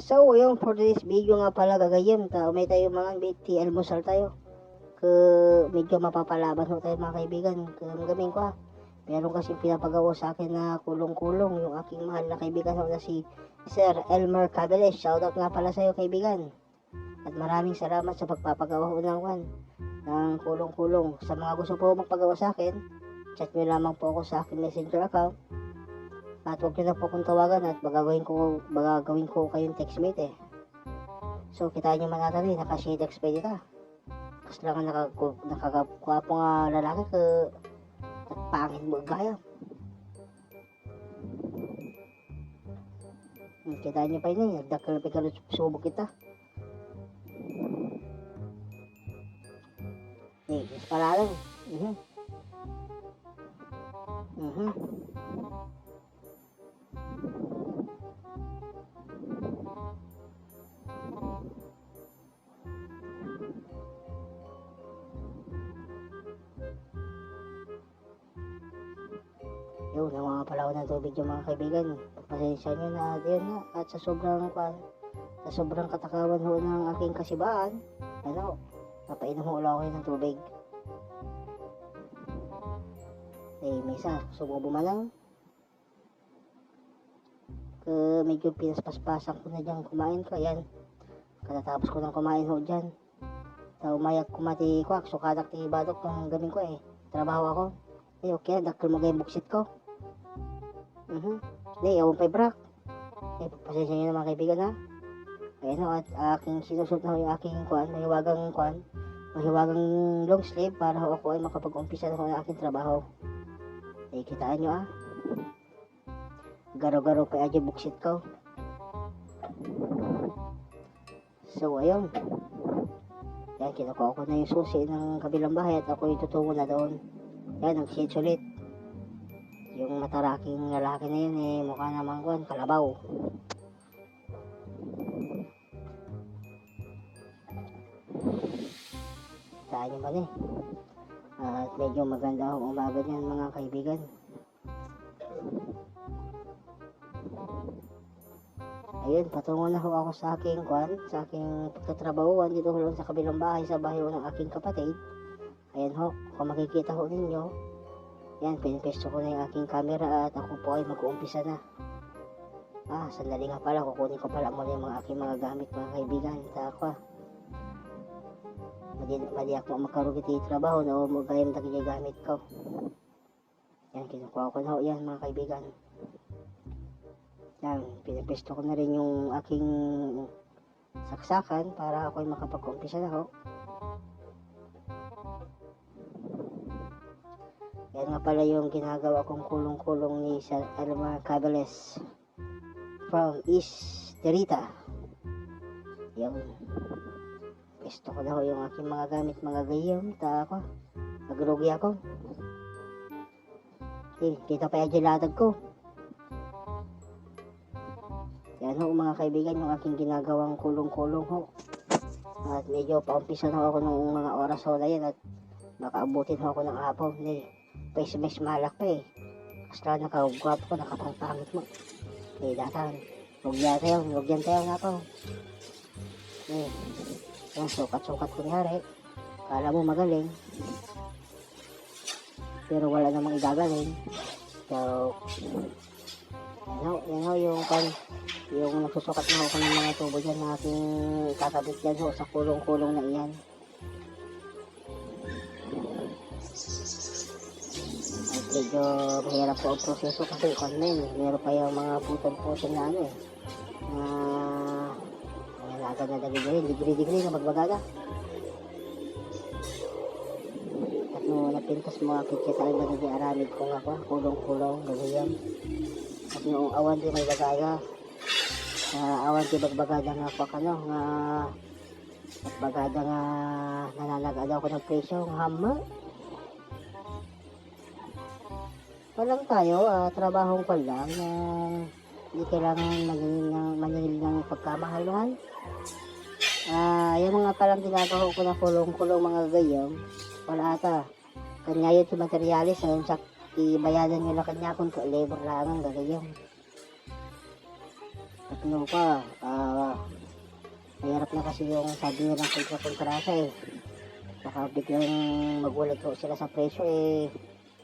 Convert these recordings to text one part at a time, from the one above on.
So, yung for this video nga pala gagayim, may tayo mga biti, almusal tayo. Medyo mapapalaban ho tayo mga kaibigan. Gamin ko meron kasi pinapagawa sa akin na kulong-kulong yung aking mahal na kaibigan ho na si Sir Elmer Cabeles. Shoutout nga pala sa iyo kaibigan. At maraming salamat sa pagpapagawa ho ng kulong-kulong. Sa mga gusto po magpagawa sa akin, chat nyo lamang po ako sa aking messenger account. At huwag nyo na po kong tawagan at magagawin ko kayong textmate So, kita nyo man natin naka-shade expedit Kasi lang nakakakuha po nga lalaki pangit mo gaya. Kita nyo pa yun nagdakal subok kita. Mas pala lang. Yun, ang mga palawan ng tubig yung mga kaibigan. Pasensya nyo na yun na. At sa sobrang katakawan ho ng aking kasibaan, napainom ho ulang ako ng tubig. Misa, sumubo man lang. Medyo pinaspaspasan ko na dyan kumain ko. Ayan, katatapos ko nang kumain ho dyan. Umayak kumati ko, sukadak ti badok ng gamin ko trabaho ako. Okay, dakil mo gayong buksit ko. Ewan pa brak. Pasensya nyo na mga kaibigan ha. Ayan at aking sinusot na yung aking mahiwagang long sleeve para ako ay makapag-umpisa na ng aking trabaho. Kitaan nyo Garo-garo pa yung buksit ko. So ayun. Yan, kinukuha ko na yung susi ng kabilang bahay at ako tutungo na doon. Yan, nag-shades ulit. Yung mataraking lalaki na yun mukha naman kalabaw. Saan nyo ba at medyo maganda akong umaga niyan mga kaibigan. Ayun, patungo na ako sa aking pagtatrabahuan dito lang sa kabilang bahay, sa bahay ng aking kapatid. Ayan kung makikita ninyo, yan, pinipesto ko na yung aking camera at ako po ay mag-uumpisa na. Sandali nga pala, kukunin ko pala muna yung aking mga gamit mga kaibigan. Madi ako makarugit yung trabaho na magayang daging gamit ko. Yan, kinukuha ko na yan mga kaibigan. Yan, pinipesto ko na rin yung aking saksakan para ako ay makapag-umpisa na Yan nga pala yung ginagawa kong kulong-kulong ni Sir Elmer Cabeles from East Derita. Yan. Pesto ko na yung aking mga gamit, mga gayam. Nagrugi ako. Kita pa yung jilatag ko. Yan mga kaibigan, yung aking ginagawang kulong-kulong At medyo paumpisa na ako ng mga oras na yan at makaabutin ako ng hapon. Mes malak pa Basta nakagwapo ko, nakapangpangit mo. Datan. Lugyan tayo nga po. Yan, sukat-sukat ko niyari. Kala mo magaling. Pero wala namang igagaling. So, yung nagsusukat na ako ng mga tubo dyan na aking kakabit dyan sa kulong-kulong na iyan. Medyo mahirap po ang proseso kasi meron pa yung mga putol-putol na agad na degree na magbagaga. At nung napintas mo kikita ay nagiging aramid ko nga kulong-kulong gagawin. At nung awan di may bagaga awan di magbagada nga at bagada nga nananagada ako ng presyo hama. Walang tayo, trabahong pa lang hindi kailangan maningil ng pagkamahaluhan. Yung mga palang ginagawa ko na kulong-kulong mga gayam, wala ata. Kanya yun si materialis, sa ibayadan nyo na kanya kung labor lang ang gagayam. At ano pa, mahirap na kasi yung sabi nila ng kontrata eh. Baka biglang magulat ho sila sa presyo eh,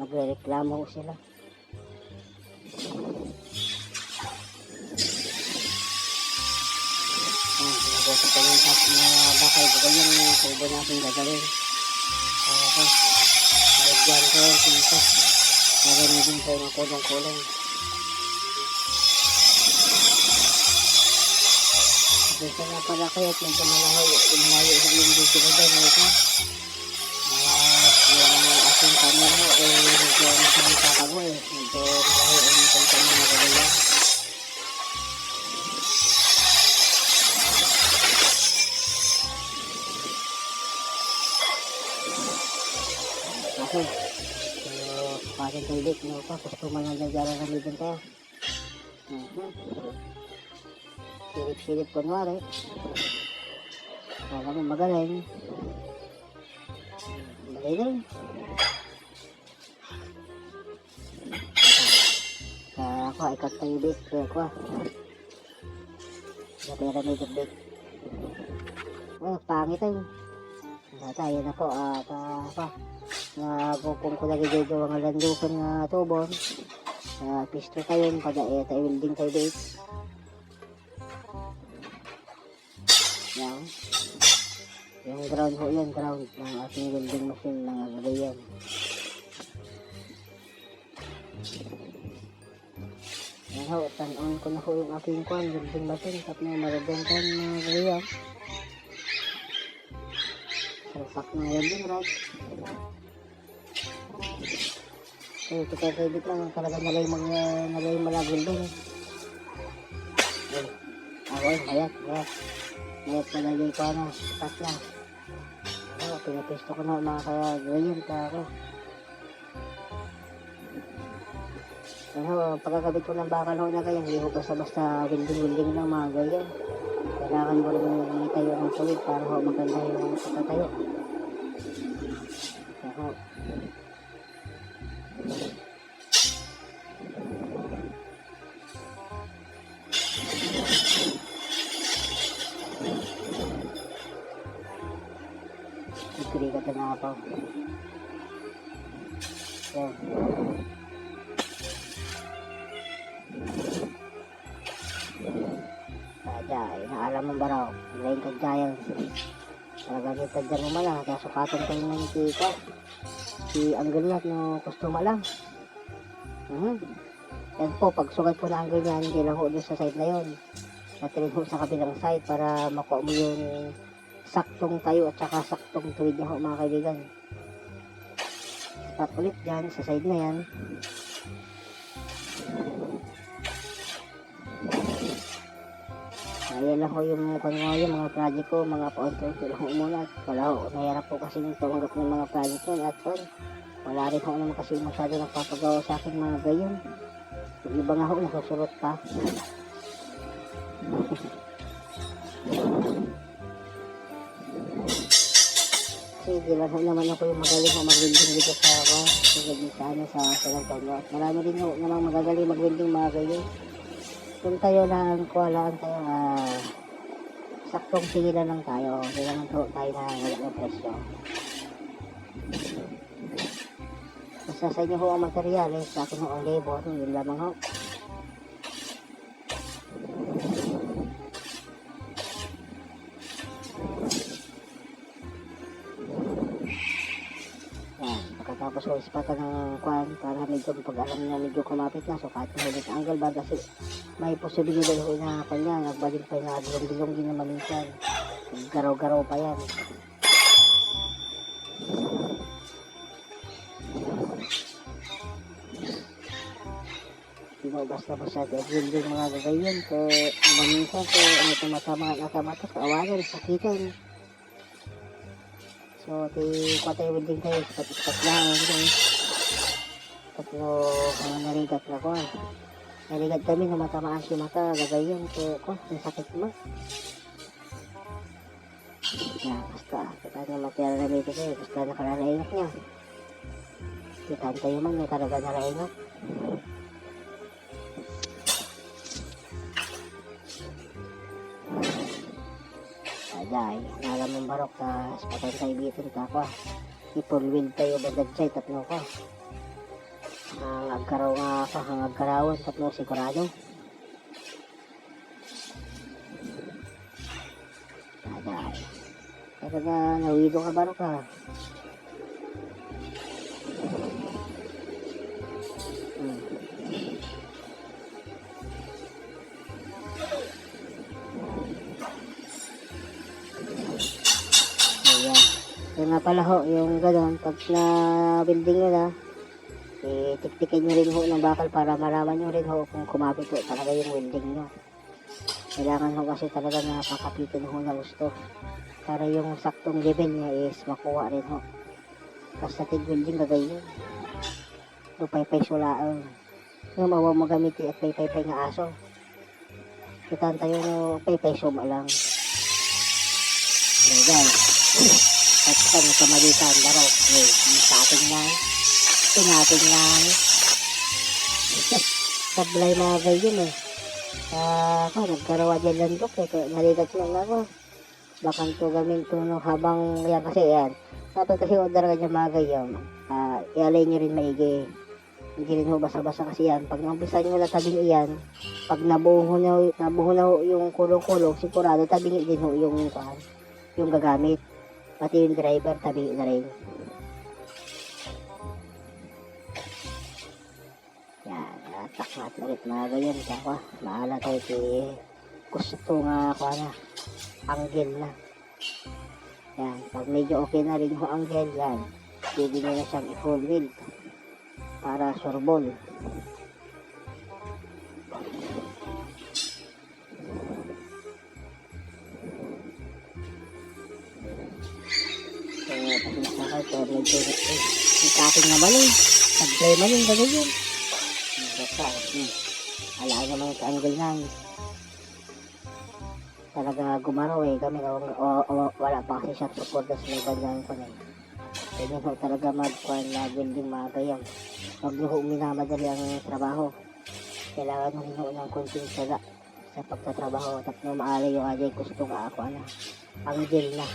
magre-reklamo ho sila. Nag-usap ko yung mga bakal ko yung tubo natin gagawin. Lagyan ko yung pinto. Narinig ko yung kulong-kulong. Dito na pala kayo at medyo malayo yung video ko doon. Yung aking camera mo medyo nakakatago medyo malayo yung kanta mga gagawin. Okay. So, pasin tulik no pa customer na nagjalan na din tayo. Silip-silip kunwari. Kala mo magaling. Magaling. Ako, ikat tayo bit. Ako. Napera may bit. Pangit tayo. Tayo na po. Nagpupong ko lagi dito mga landukan na tubon. Pistol tayo. Tayo welding tayo bit. Yan. Yung ground ho yan, ground ng ating welding machine ng gagayan. Yan ho, tan-on ko na ho yung aking welding machine tapos na maragyantan ng gagayan. Salpak ng welding rod. So, kita-kredit lang, talaga nalay malagwelding. Ako, hayat. Ngayon palagay ko sikat na. Pinapisto ko na mga kagayan ako. Pagkakabit ko ng bakal ho na ganyan, hindi ko basta winding lang mga ganyan. Kailangan mo rin itayo ng tuwid para ho maganda yung pagkatayo. Ikrikat na ako. Yan. Naalam mo ba raw? Ngayon kagayang. Talagang itagdan mo malang. Kaya sukatan kayo ng si Angeliat no customer lang. Yan po, pag sukat po na ang ganyan, hindi lang ho doon sa side na yun. Natilin ho sa kabilang side para makuha mo yung saktong tayo at saka saktong tuwid niya ho mga kaibigan. Start ulit dyan sa side na yan. Ayan lang ho yung mga project ko, mga pa-on-turn lang ho muna. Wala ho, nahirap po kasi yung tumanggap ng mga project ko at wala rin ho naman kasi masyado nagpapagawa sa akin mga gayon. Yung iba nga ho, nasusurot pa. Kasi dilan ho naman ako yung magaling ho mag-welding dito sa ako. Sa Antonio. At marami rin ho namang magagaling mag-welding mga gayon. Kung tayo lang, kuwalaan tayo, saktong sigilan lang tayo. Hindi naman tayo na wala ng presyo. Basta sa inyo ho ang materyales, sa akin ho ang labor, yun lamang ho. Tapos ko ispatan ng kwan para medyo pag alam na medyo kumapit na sukatin mo ulit ang angle ba kasi may posibilidad ho na kanya nagbalik pa na bilong-bilong din naman minsan garaw-garaw pa yan. Hindi mo basta-basta building mga gagayon so minsan so ano tumatama kawalan sakitan. So, patay welding tayo, ispat lang, tatlo, narigat na ko. Narigat kami na matamaan si mata, gagayon, so, yung sakit mo. Basta, kita na material na dito kayo, basta nakalalaingat niya. Kita tayo man, may talaga nalaingat. Aday, naramang barok ta sepatan tayo bitin ta ko. Ipon wheel tayo bagad siya tatlo ko. Ang agkaraw nga ako, ang agkarawan tatlo sigurado. Aday. Kaya na nawido ka barok ka. Yung nga pala ho, yung gano'n, pag na-building nyo na, tiktikin nyo rin ho ng bakal para malaman nyo rin ho kung kumapit ho talaga yung welding nyo. Kailangan ho kasi talaga na pakapitin ho na gusto. Para yung saktong level niya is makuha rin ho. Kasi sa tig-welding gagayon. Lupay-pay sulaan. Yung mawa mo gamiti at pay-pay nga aso. Kitaan tayo no, pay-pay suma lang. Okay guys. At kami kamalitan darok sa ating lang tinating lang sablay mga gayon ako nagkarawa dyan landok kaya naligat lang ako bakang to gaming tuno habang yan kasi yan dapat kasi order ka dyan mga gayon ialay nyo rin maigi hindi rin ho basa-basa kasi yan pag naumpisan nyo na tabing iyan pag nabuho na yung kulong-kulong sigurado tabing din ho yung gagamit pati yung driver, tabi na rin. Yan, takmat ulit mga ganyan. Kaya maala tayo gusto nga ako na, angle na. Yan, pag medyo okay na rin yung angle, yan. Pwede nyo na siyang i-full wheel para surbol. Pasensya ka, medyo ikating naman nag-play man yung gano'n yun. Basta, alaan naman yung ka-angle na talaga gumaraw kami wala pa kasi shot support na sa may bandang ko na ganyan ho talaga mag-welding mga gayam huwag nyo ho minamadali ang trabaho kailangan nyo rin ho ng konting saga sa pagtatrabaho at nyo maalay yung ajay gusto ka ako angle na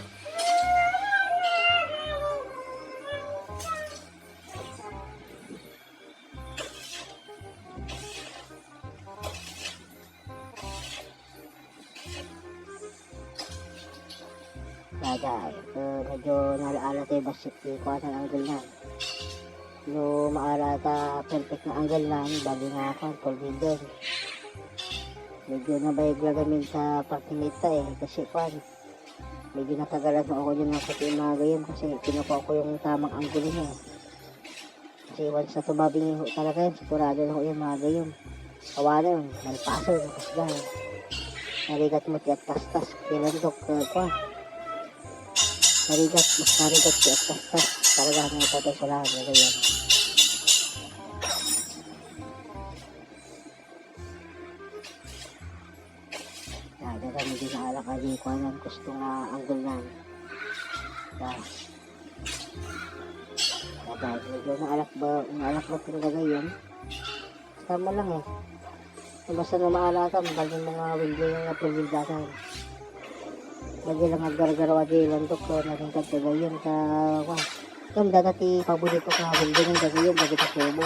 Bagay, medyo nalaala tayo basit ko ang angle na. No, maala ta perfect na angle na, bali nga ako, full builder. Medyo nabayag lagamin sa parking nita kasi kwan. Medyo natagalan mo ako dyan ng puti mga gayon kasi kinukuha ko yung tamang angle niya. Kasi once na tumabing talaga yun, sigurado na ko yung mga gayon. Kawa na yun, malpaso, nakasgan. Narigat mo tiyat tastas, kilandok, kwan. Narigat siya at tas talaga may patay sa lahat na ganyan. Kami din na alak ali ko ang gusto nga angle na. Medyo naalak ba talaga yun? Tama lang basta na maalaka, magaling mga window yung napilildatan. Lagi lang aggar-garawa di lantok ko naging kagagayon sa kan dati paborito ko nga window yung gagayon lagi sa tubo.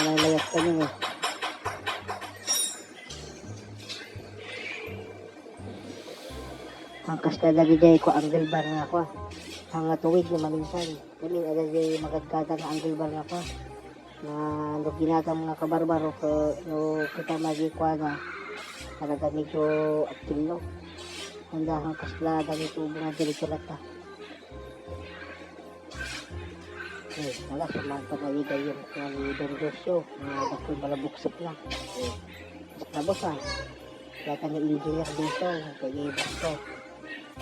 Nalayas kami ang kasta lagi day ko angle bar nga ako ang tuwid yung maminsan kami lagi magagkada ng angle bar nga ako na ginata mga kabarbaro ko no kita magi ko na talaga medyo akilo handa ang kasla dami tubo nga diretso lata wala sumang pagawigay yung Don Rosio na bakul malabuksok na tapos kaya kami engineer dito kaya gusto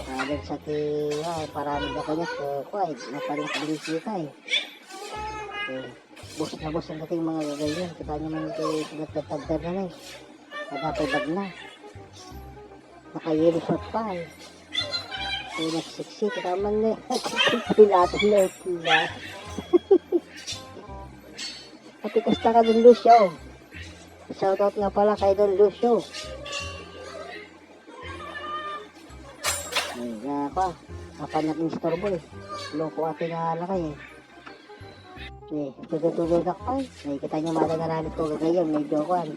dan sa parami na kanya kuwait napaling kabilisita bus na bus ang dating mga gagayon kita nyo man pinagtatagdar na nadapay bag na nakayelo shot pa nagsiksi kita man pilatong na pila pati kasta ka Don Lucio shoutout nga pala kay Don Lucio Kapan natin istorbo eh. Loko atin na lakay eh. Tugod-tugod ako eh. Kita nyo mga nagaramit ko gagayon, medyo kuhan.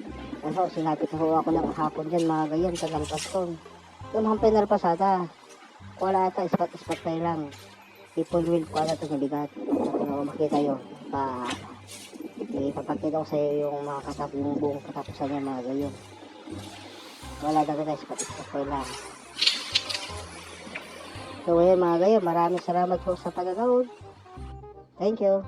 Sinapit na ako lang hapon dyan mga gayon, tagalpas ko. Hampay na pasada. Wala ata, ispat-ispat tayo lang. People will ko ata ito nabigat. Kung makita yun, ipapakita ko sa iyo yung mga yung buong katapusan niya mga gayon. Wala talaga, ispat-ispat tayo lang. So, mga gayon, maraming salamat po sa pagkakawag. Thank you.